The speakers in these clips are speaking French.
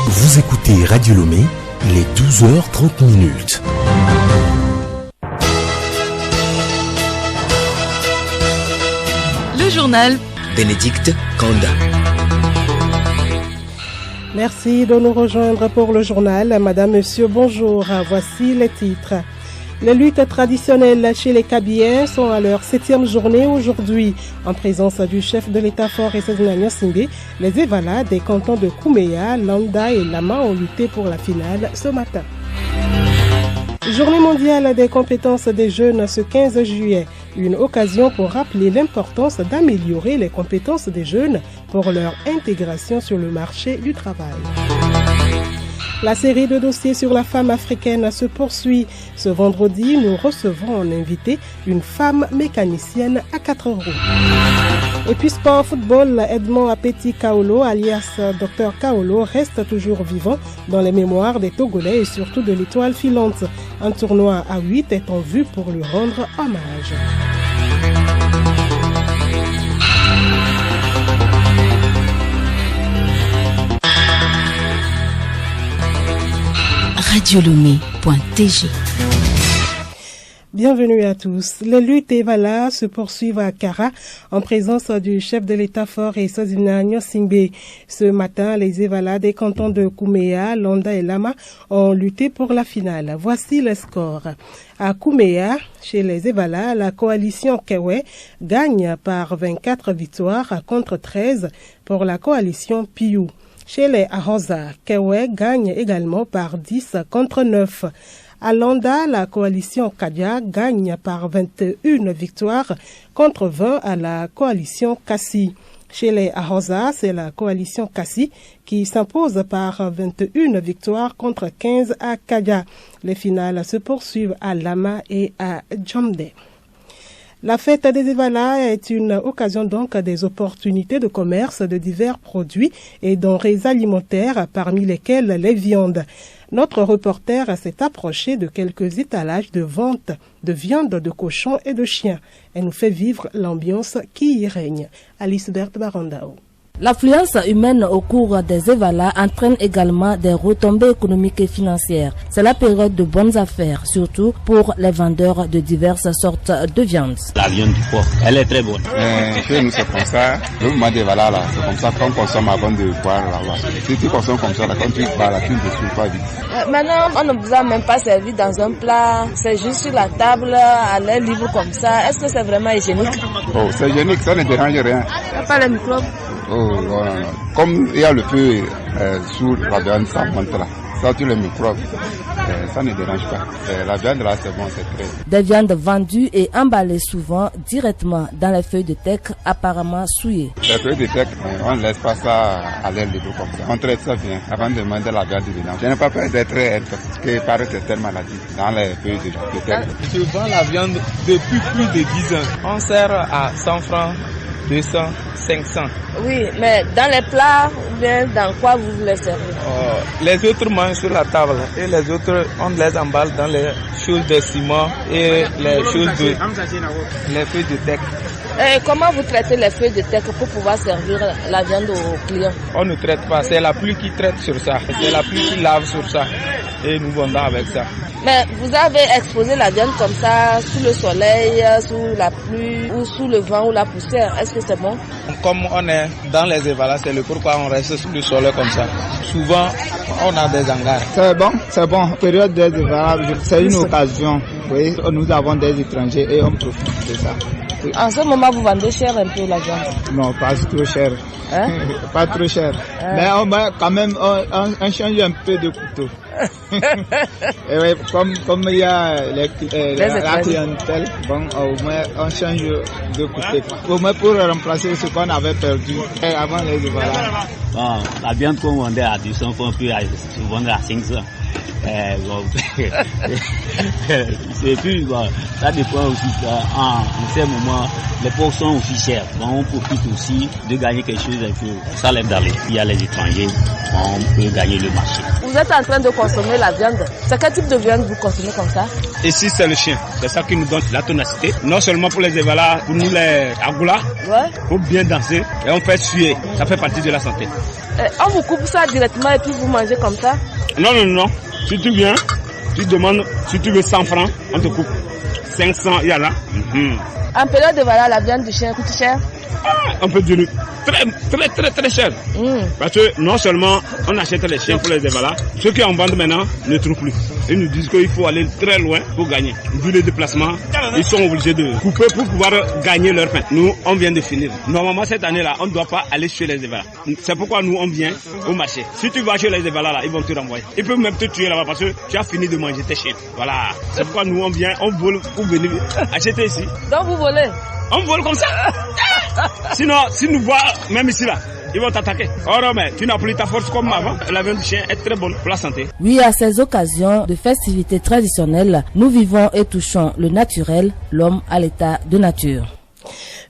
Vous écoutez Radio Lomé, les 12h30. Le journal Bénédicte Kanda. Merci de nous rejoindre pour le journal. Madame, Monsieur, bonjour. Voici les titres. Les luttes traditionnelles chez les Kabyens sont à leur 7e journée aujourd'hui. En présence du chef de l'État-fort Essazina Nyasingbe, les Evala des cantons de Kouméa, Landa et Lama ont lutté pour la finale ce matin. Journée mondiale des compétences des jeunes ce 15 juillet. Une occasion pour rappeler l'importance d'améliorer les compétences des jeunes pour leur intégration sur le marché du travail. La série de dossiers sur la femme africaine se poursuit. Ce vendredi, nous recevons en invité une femme mécanicienne à 4 roues. Et puis sport football, Edmond Apeti Kaolo, alias Dr Kaolo, reste toujours vivant dans les mémoires des Togolais et surtout de l'étoile filante. Un tournoi à 8 est en vue pour lui rendre hommage. radiolomé.tg. Bienvenue à tous. Les luttes Evala se poursuivent à Kara en présence du chef de l'État-fort Essazina Nyasingbe. Ce matin, les Evala des cantons de Kouméa, Landa et Lama ont lutté pour la finale. Voici le score. À Kouméa, chez les Evala, la coalition Kewe gagne par 24 victoires contre 13 pour la coalition Piou. Chez les Ahoza, Kewe gagne également par 10 contre 9. À Landa, la coalition Kadia gagne par 21 victoires contre 20 à la coalition Kassi. Chez les Ahoza, c'est la coalition Kassi qui s'impose par 21 victoires contre 15 à Kadia. Les finales se poursuivent à Lama et à Djamde. La fête des Evala est une occasion donc des opportunités de commerce de divers produits et denrées alimentaires, parmi lesquels les viandes. Notre reporter s'est approché de quelques étalages de vente de viande de cochon et de chien. Elle nous fait vivre l'ambiance qui y règne. Alice Berthe Barandao. L'affluence humaine au cours des Evala entraîne également des retombées économiques et financières. C'est la période de bonnes affaires, surtout pour les vendeurs de diverses sortes de viande. La viande du porc, elle est très bonne. Chez nous, c'est comme ça. Le moment des Evala, là, c'est comme ça qu'on consomme avant de boire là-bas. Si tu consommes comme ça, là, quand tu vas là, tu ne te soucies pas vite. Maintenant, on ne vous a même pas servi dans un plat. C'est juste sur la table, à l'air libre comme ça. Est-ce que c'est vraiment hygiénique? Oh, c'est hygiénique, ça ne dérange rien. Il n'y a pas les microbes? Oh, non. Comme il y a le feu sous la viande, ça monte là. Ça tue les microbes. Ça ne dérange pas. La viande là, c'est bon, c'est très. Des viandes vendues et emballées souvent directement dans les feuilles de teck apparemment souillées. Les feuilles de teck, on ne laisse pas ça à l'air libre comme ça. On traite ça bien avant de demander la viande dedans. Je n'ai pas peur d'être intoxiqué par certaines maladies dans les feuilles de teck. Je vends la viande depuis plus de 10 ans. On sert à 100 francs, 200, 500. Oui, mais dans les plats, ou bien dans quoi vous les servez? Les autres mangent sur la table et les autres, on les emballe dans les choses de ciment et les choses de les feuilles de teck. Et comment vous traitez les feuilles de teck pour pouvoir servir la viande aux clients? On ne traite pas, c'est la pluie qui traite sur ça, c'est la pluie qui lave sur ça et nous vendons avec ça. Mais vous avez exposé la viande comme ça, sous le soleil, sous la pluie, ou sous le vent ou la poussière. Est-ce que c'est bon? Comme on est dans les Evala, c'est le pourquoi on reste sous le soleil comme ça. Souvent, on a des hangars. C'est bon. Période des Evala, c'est une occasion. Oui, nous avons des étrangers et on profite de ça. Oui. En ce moment, vous vendez cher un peu la viande? Non, pas trop cher. Hein? Pas trop cher. Mais on va quand même on change un peu de couteau. Et oui, comme il y a la clientèle, bon, au moins on change de couteau. Au moins pour remplacer ce qu'on avait perdu avant les Evala. Bon, la viande qu'on vendait à 200 francs, puis on vendre à 500. Et puis, ça dépend aussi. En ces moments, les porcs sont aussi chers. Donc, on profite aussi de gagner quelque chose un peu. Ça lève d'aller. Il y a les étrangers, on peut gagner le marché. Vous êtes en train de consommer la viande. C'est quel type de viande vous consommez comme ça? Ici, c'est le chien. C'est ça qui nous donne la tonacité. Non seulement pour les évalas, pour nous les agoulas, pour bien danser. Et on fait suer. Ça fait partie de la santé. On vous coupe ça directement et puis vous mangez comme ça? Non. Si tu viens, tu demandes, si tu veux 100 francs, on te coupe. 500, il y a là. En période de voilà, la viande du chien coûte cher? On peut dire très cher. Parce que non seulement on achète les chiens pour les évalas, ceux qui en vendent maintenant ne trouvent plus. Ils nous disent qu'il faut aller très loin pour gagner. Vu les déplacements, ils sont obligés de couper pour pouvoir gagner leur pain. Nous, on vient de finir. Normalement, cette année-là, on ne doit pas aller chez les évalas. C'est pourquoi nous, on vient au marché. Si tu vas chez les évalas, là, ils vont te renvoyer. Ils peuvent même te tuer là-bas parce que tu as fini de manger tes chiens. Voilà. C'est pourquoi nous, on vient, on vole pour venir acheter ici. Donc vous volez? On vole comme ça. Sinon, si nous voient, même ici là, ils vont t'attaquer. Oh non, mais tu n'as plus ta force comme avant. La viande du chien est très bonne pour la santé. Oui, à ces occasions de festivités traditionnelles, nous vivons et touchons le naturel, l'homme à l'état de nature.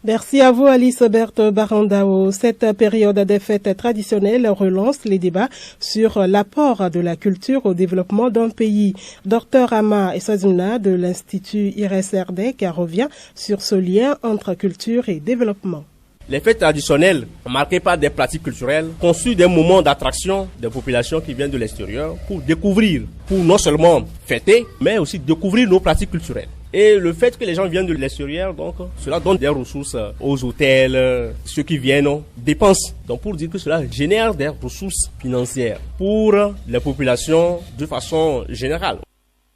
Merci à vous, Alice Berthe Barandao. Cette période des fêtes traditionnelles relance les débats sur l'apport de la culture au développement d'un pays. Dr Ama Eswazimna de l'Institut IRES-RDEC revient sur ce lien entre culture et développement. Les fêtes traditionnelles, marquées par des pratiques culturelles, conçues des moments d'attraction des populations qui viennent de l'extérieur pour découvrir, pour non seulement fêter, mais aussi découvrir nos pratiques culturelles. Et le fait que les gens viennent de l'extérieur, donc, cela donne des ressources aux hôtels, ceux qui viennent dépensent. Donc, pour dire que cela génère des ressources financières pour les populations de façon générale.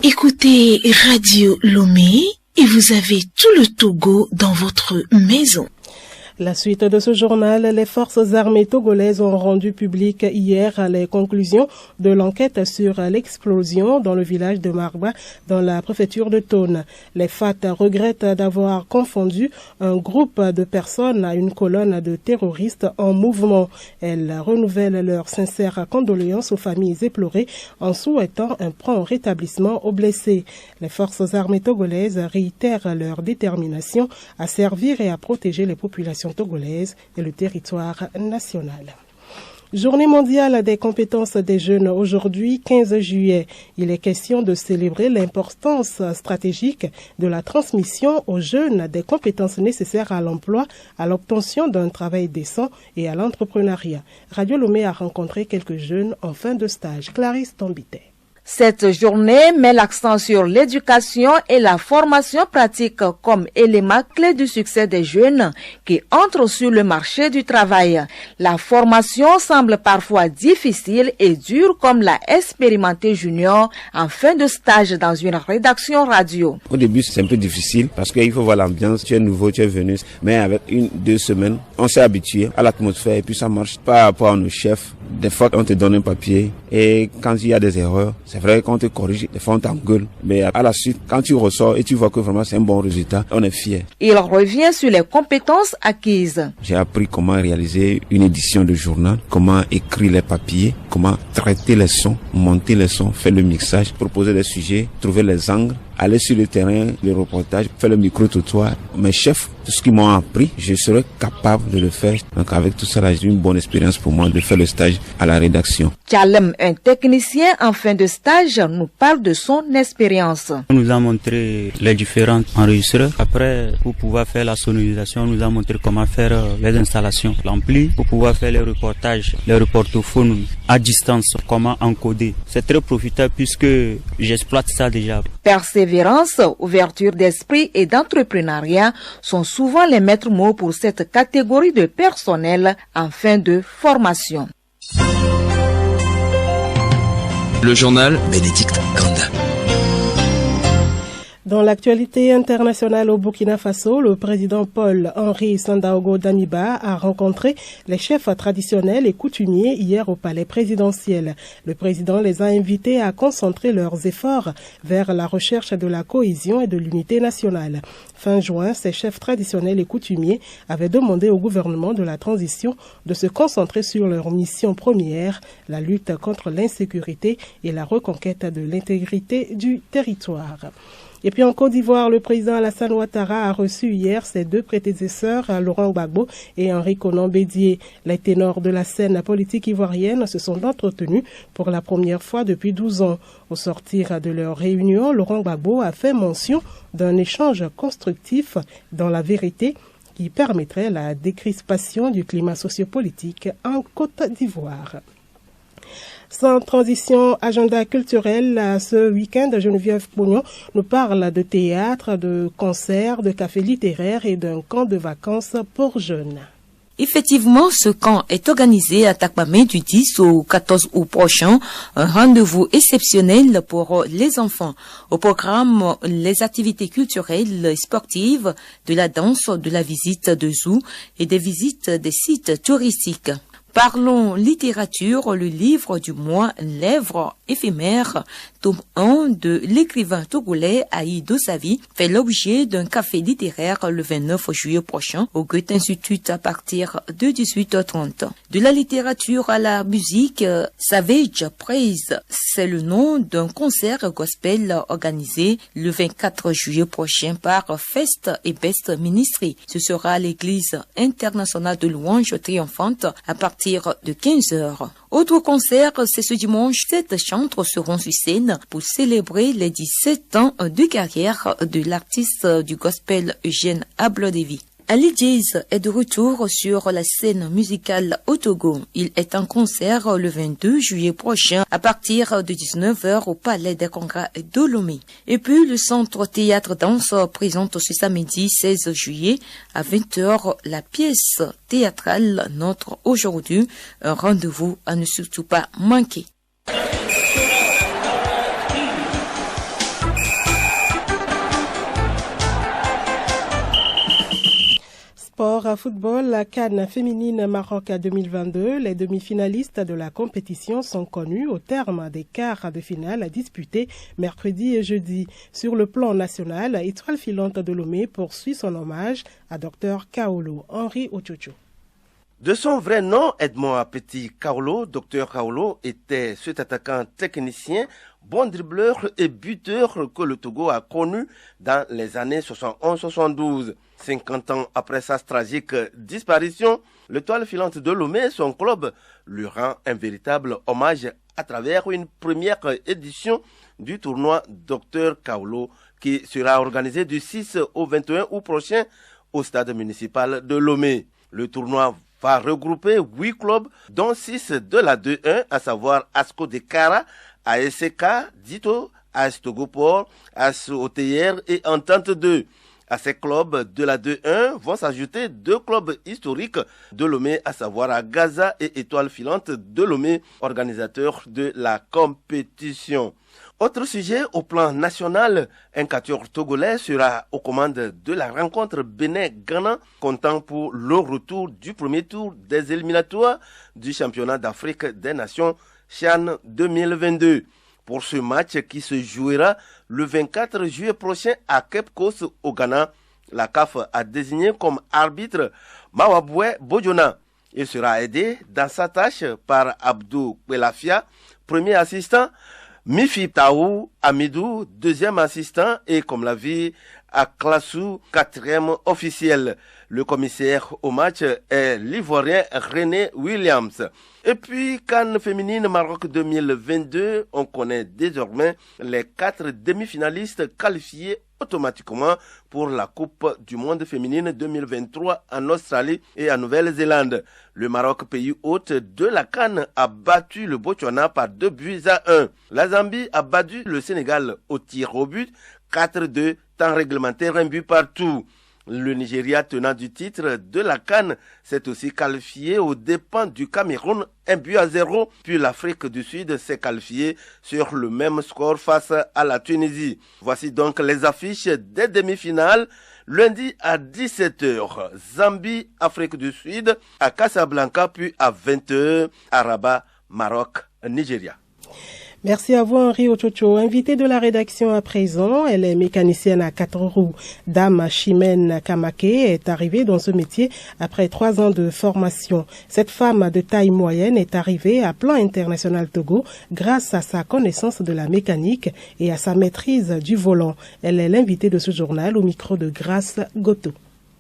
Écoutez Radio Lomé et vous avez tout le Togo dans votre maison. La suite de ce journal, les forces armées togolaises ont rendu public hier les conclusions de l'enquête sur l'explosion dans le village de Marba, dans la préfecture de Tone. Les FAT regrettent d'avoir confondu un groupe de personnes à une colonne de terroristes en mouvement. Elles renouvellent leurs sincères condoléances aux familles éplorées en souhaitant un prompt rétablissement aux blessés. Les forces armées togolaises réitèrent leur détermination à servir et à protéger les populations togolaise et le territoire national. Journée mondiale des compétences des jeunes aujourd'hui, 15 juillet. Il est question de célébrer l'importance stratégique de la transmission aux jeunes des compétences nécessaires à l'emploi, à l'obtention d'un travail décent et à l'entrepreneuriat. Radio Lomé a rencontré quelques jeunes en fin de stage. Clarisse Tombité. Cette journée met l'accent sur l'éducation et la formation pratique comme élément clé du succès des jeunes qui entrent sur le marché du travail. La formation semble parfois difficile et dure comme l'a expérimenté Junior en fin de stage dans une rédaction radio. Au début, c'est un peu difficile parce qu'il faut voir l'ambiance. Tu es nouveau, tu es venu. Mais avec 1-2 semaines, on s'est habitué à l'atmosphère et puis ça marche par rapport à nos chefs. Des fois, on te donne un papier et quand il y a des erreurs, c'est vrai qu'on te corrige, des fois on t'engueule. Mais à la suite, quand tu ressors et tu vois que vraiment c'est un bon résultat, on est fier. Il revient sur les compétences acquises. J'ai appris comment réaliser une édition de journal, comment écrire les papiers, comment traiter les sons, monter les sons, faire le mixage, proposer des sujets, trouver les angles, aller sur le terrain, le reportage, faire le micro-trottoir. Mes chefs, tout ce qu'ils m'ont appris, je serai capable de le faire. Donc avec tout ça, là, j'ai une bonne expérience pour moi de faire le stage à la rédaction. Tchalem, un technicien en fin de stage, nous parle de son expérience. On nous a montré les différents enregistreurs. Après, pour pouvoir faire la sonorisation, on nous a montré comment faire les installations, l'ampli, pour pouvoir faire les reportages, les reportophones à distance, comment encoder. C'est très profitable puisque j'exploite ça déjà. Persévérance, ouverture d'esprit et d'entrepreneuriat sont souvent les maîtres mots pour cette catégorie de personnel en fin de formation. Le journal Bénédicte Kanda. Dans l'actualité internationale au Burkina Faso, le président Paul-Henri Sandaogo Damiba a rencontré les chefs traditionnels et coutumiers hier au palais présidentiel. Le président les a invités à concentrer leurs efforts vers la recherche de la cohésion et de l'unité nationale. Fin juin, ces chefs traditionnels et coutumiers avaient demandé au gouvernement de la transition de se concentrer sur leur mission première, la lutte contre l'insécurité et la reconquête de l'intégrité du territoire. Et puis en Côte d'Ivoire, le président Alassane Ouattara a reçu hier ses deux prédécesseurs, Laurent Gbagbo et Henri Konan Bédié. Les ténors de la scène politique ivoirienne se sont entretenus pour la première fois depuis 12 ans. Au sortir de leur réunion, Laurent Gbagbo a fait mention d'un échange constructif dans la vérité qui permettrait la décrispation du climat sociopolitique en Côte d'Ivoire. Sans transition, agenda culturel, ce week-end, Geneviève Pognon nous parle de théâtre, de concerts, de cafés littéraires et d'un camp de vacances pour jeunes. Effectivement, ce camp est organisé à Takmamé du 10 au 14 août prochain, un rendez-vous exceptionnel pour les enfants. Au programme, les activités culturelles et sportives, de la danse, de la visite de zoo et des visites des sites touristiques. Parlons littérature, le livre du mois, Lèvres éphémères, tome 1 de l'écrivain togolais Aïdo Savi, fait l'objet d'un café littéraire le 29 juillet prochain au Goethe-Institut à partir de 18h30. De la littérature à la musique, Savage Praise, c'est le nom d'un concert gospel organisé le 24 juillet prochain par Fest et Best Ministry. Ce sera à l'église internationale de louange triomphante à partir de 15h. Autre concert, c'est ce dimanche, 7 chantres seront sur scène pour célébrer les 17 ans de carrière de l'artiste du gospel Eugène Ablodevi. Ali Jazz est de retour sur la scène musicale au Togo. Il est en concert le 22 juillet prochain à partir de 19h au Palais des Congrès de Lomé. Et puis le Centre Théâtre Danse présente ce samedi 16 juillet à 20h la pièce théâtrale Notre Aujourd'hui, un rendez-vous à ne surtout pas manquer. Sport à football, la CAN féminine Maroc 2022, les demi-finalistes de la compétition sont connus au terme des quarts de finale disputés mercredi et jeudi. Sur le plan national, Étoile filante de Lomé poursuit son hommage à Dr Kaolo, Henri Ochocho. De son vrai nom, Edmond Apeti Kaolo, Dr Kaolo était cet attaquant technicien, bon dribbleur et buteur que le Togo a connu dans les années 71-72. 50 ans après sa tragique disparition, l'Étoile filante de Lomé, son club, lui rend un véritable hommage à travers une première édition du tournoi Dr Kaolo qui sera organisé du 6 au 21 août prochain au stade municipal de Lomé. Le tournoi va regrouper 8 clubs, dont 6 de la 2-1, à savoir Asco de Kara, ASK, Dito, AS Togopor, AS OTR et Entente 2. À ces clubs de la 2-1 vont s'ajouter 2 clubs historiques de Lomé, à savoir à Gaza et Étoile filante de Lomé, organisateurs de la compétition. Autre sujet, au plan national, un quatuor togolais sera aux commandes de la rencontre Bénin-Ghana, comptant pour le retour du premier tour des éliminatoires du championnat d'Afrique des Nations CHAN 2022. Pour ce match qui se jouera le 24 juillet prochain à Cape Coast au Ghana, la CAF a désigné comme arbitre Mawabwe Bojona. Il sera aidé dans sa tâche par Abdou Belafia, premier assistant, Mifi Taou Amidou, deuxième assistant, et comme l'a vu Aklassou, quatrième officiel. Le commissaire au match est l'Ivoirien René Williams. Et puis, CAN féminine Maroc 2022, on connaît désormais les 4 demi-finalistes qualifiés automatiquement pour la Coupe du monde féminine 2023 en Australie et en Nouvelle-Zélande. Le Maroc, pays hôte de la CAN, a battu le Botswana par 2-1. La Zambie a battu le Sénégal au tir au but, 4-2, temps réglementaire, un but partout. Le Nigeria, tenant du titre de la CAN, s'est aussi qualifié aux dépens du Cameroun, 1-0, puis l'Afrique du Sud s'est qualifiée sur le même score face à la Tunisie. Voici donc les affiches des demi-finales. Lundi à 17h, Zambie, Afrique du Sud, à Casablanca, puis à 20h, à Rabat, Maroc, Nigeria. Merci à vous Henri Ochocho. Invitée de la rédaction à présent, elle est mécanicienne à 4 roues. Dame Chimène Kamake est arrivée dans ce métier après 3 ans de formation. Cette femme de taille moyenne est arrivée à Plan International Togo grâce à sa connaissance de la mécanique et à sa maîtrise du volant. Elle est l'invitée de ce journal au micro de Grace Goto.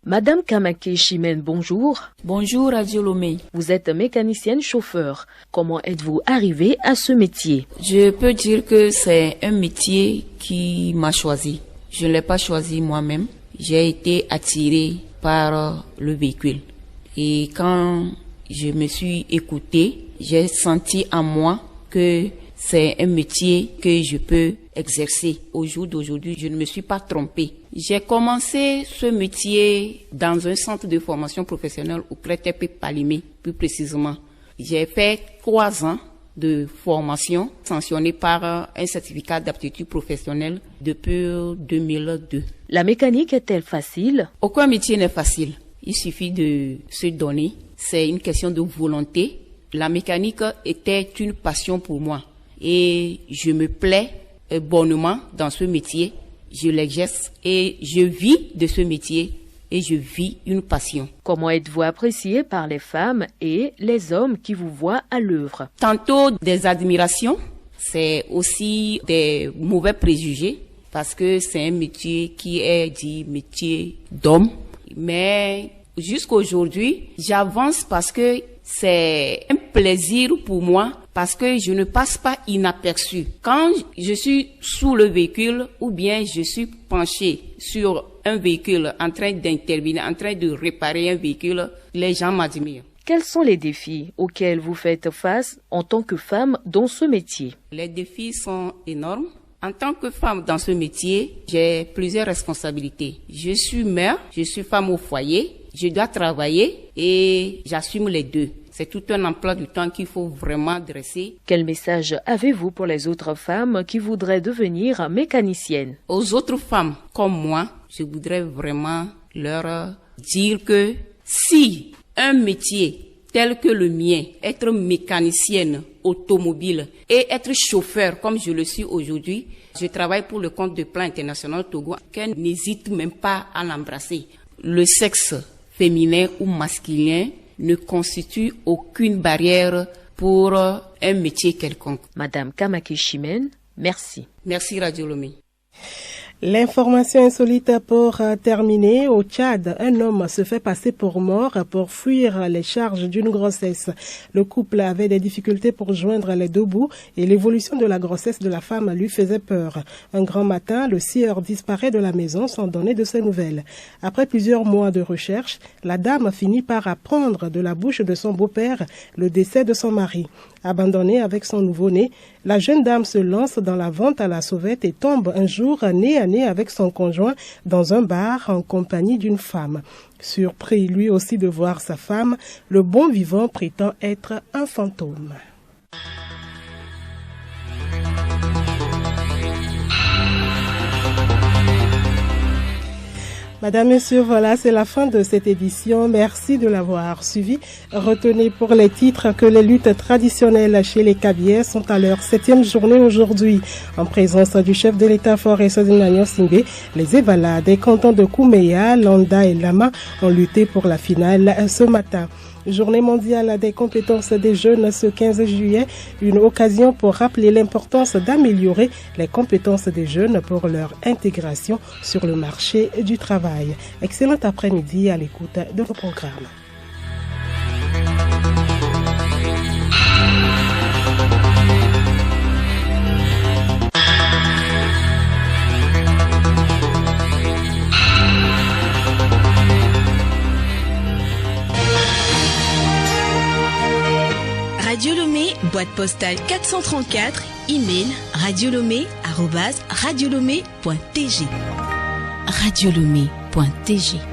Madame Kamake Chimène, bonjour. Bonjour Radio Lomé. Vous êtes mécanicienne chauffeur. Comment êtes-vous arrivée à ce métier? Je peux dire que c'est un métier qui m'a choisi. Je ne l'ai pas choisi moi-même. J'ai été attirée par le véhicule. Et quand je me suis écoutée, j'ai senti en moi que c'est un métier que je peux exercer. Au jour d'aujourd'hui, je ne me suis pas trompée. J'ai commencé ce métier dans un centre de formation professionnelle au TP Palimé, plus précisément. J'ai fait 3 ans de formation sanctionnée par un certificat d'aptitude professionnelle depuis 2002. La mécanique est-elle facile? Aucun métier n'est facile. Il suffit de se donner. C'est une question de volonté. La mécanique était une passion pour moi. Et je me plais bonnement dans ce métier. Je l'exerce et je vis de ce métier et je vis une passion. Comment êtes-vous apprécié par les femmes et les hommes qui vous voient à l'œuvre? Tantôt des admirations, c'est aussi des mauvais préjugés parce que c'est un métier qui est dit métier d'homme. Mais jusqu'aujourd'hui, j'avance parce que c'est un plaisir pour moi parce que je ne passe pas inaperçu. Quand je suis sous le véhicule ou bien je suis penché sur un véhicule en train d'intervenir, en train de réparer un véhicule, les gens m'admirent. Quels sont les défis auxquels vous faites face en tant que femme dans ce métier? Les défis sont énormes. En tant que femme dans ce métier, j'ai plusieurs responsabilités. Je suis mère, je suis femme au foyer, je dois travailler et j'assume les deux. C'est tout un emploi du temps qu'il faut vraiment dresser. Quel message avez-vous pour les autres femmes qui voudraient devenir mécaniciennes? Aux autres femmes comme moi, je voudrais vraiment leur dire que si un métier tel que le mien, être mécanicienne automobile et être chauffeur comme je le suis aujourd'hui, je travaille pour le compte de Plan International Togo, qu'elle n'hésite même pas à l'embrasser. Le sexe féminin ou masculin ne constitue aucune barrière pour un métier quelconque. Madame Kamake Chimène, merci. Merci Radio Lomé. L'information insolite pour terminer. Au Tchad, un homme se fait passer pour mort pour fuir les charges d'une grossesse. Le couple avait des difficultés pour joindre les deux bouts et l'évolution de la grossesse de la femme lui faisait peur. Un grand matin, le sieur disparaît de la maison sans donner de ses nouvelles. Après plusieurs mois de recherche, la dame finit par apprendre de la bouche de son beau-père le décès de son mari. Abandonnée avec son nouveau-né, la jeune dame se lance dans la vente à la sauvette et tombe un jour nez à nez avec son conjoint dans un bar en compagnie d'une femme. Surpris lui aussi de voir sa femme, le bon vivant prétend être un fantôme. Madame, Messieurs, voilà, c'est la fin de cette édition. Merci de l'avoir suivi. Retenez pour les titres que les luttes traditionnelles chez les Kabyès sont à leur 7e journée aujourd'hui. En présence du chef de l'État-fort et Sozina Singbe, les Evala des cantons de Koumeya, Landa et Lama ont lutté pour la finale ce matin. Journée mondiale des compétences des jeunes ce 15 juillet, une occasion pour rappeler l'importance d'améliorer les compétences des jeunes pour leur intégration sur le marché du travail. Excellent après-midi à l'écoute de vos programmes. Radio Lomé, boîte postale 434, email radiolomé@radiolomé.tg. radiolomé.tg